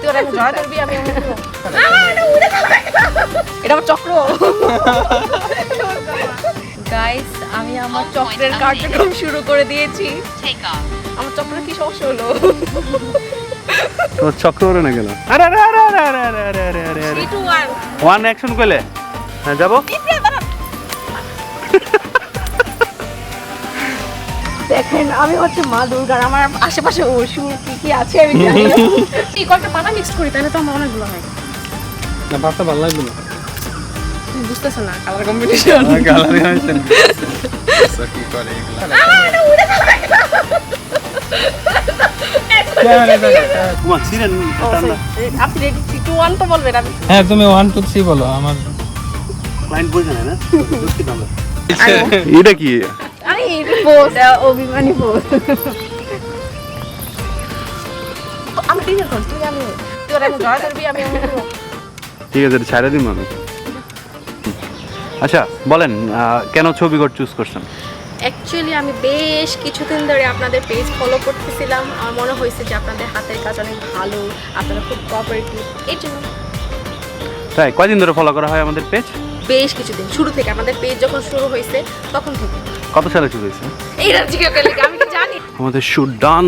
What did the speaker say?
তুই ওরা জয় করবি আমি এটা আমার চক্র গাইস আমি আমার চক্রের কার্যক্রম শুরু করে দিয়েছি আমার চক্রের কি সমস্যা হলো তো চক্র ওরে না গেল আরে আরে আরে আরে আরে আরে আরে আরে আরে 3 2 1 ওয়ান অ্যাকশন কইলে হ্যাঁ যাবো দেখেন আমি হচ্ছে মা দুর্গার আমার আশেপাশে অসুর কি আছে আমি জানি না এই কয়েকটা পাতা মিক্স করি তাহলে তো আমার অনেকগুলো হয় না পাতা ভালো লাগলো না তুমি বুঝতেছ না কালার কম্বিনেশন গ্যালারি হয়েছে সকি করে এগুলা তোমার সিরেন ঠান্ডা আপনি রেডি 3 2 1 তো বলবেন আমি হ্যাঁ তুমি 1 2 3 বলো আমার ক্লায়েন্ট বলছে না বুঝতে পারলাম এটা কি আরে পোস্ট অভিমানী পোস্ট আমি ডিজাইন করছি আমি তুই ওরা জয় করবি আমি ঠিক আছে ছাড়া দিন আমি আচ্ছা বলেন কেন ছবি কোড চুজ করছেন অ্যাকচুয়ালি আমি বেশ কিছুদিন ধরে আপনাদের পেজ ফলো করতেছিলাম আমার মনে হয়েছে যে আপনাদের হাতের কাজ অনেক ভালো আপনারা খুব কোঅপারেটিভ এই জন্য তাই কয়দিন ধরে ফলো করা হয় আমাদের পেজ বেশ কিছুদিন শুরু থেকে আমাদের পেজ যখন শুরু হয়েছে তখন থেকে কত সালে শুরু হয়েছে এই রাজ্যকে আমি কি জানি আমাদের শুট ডান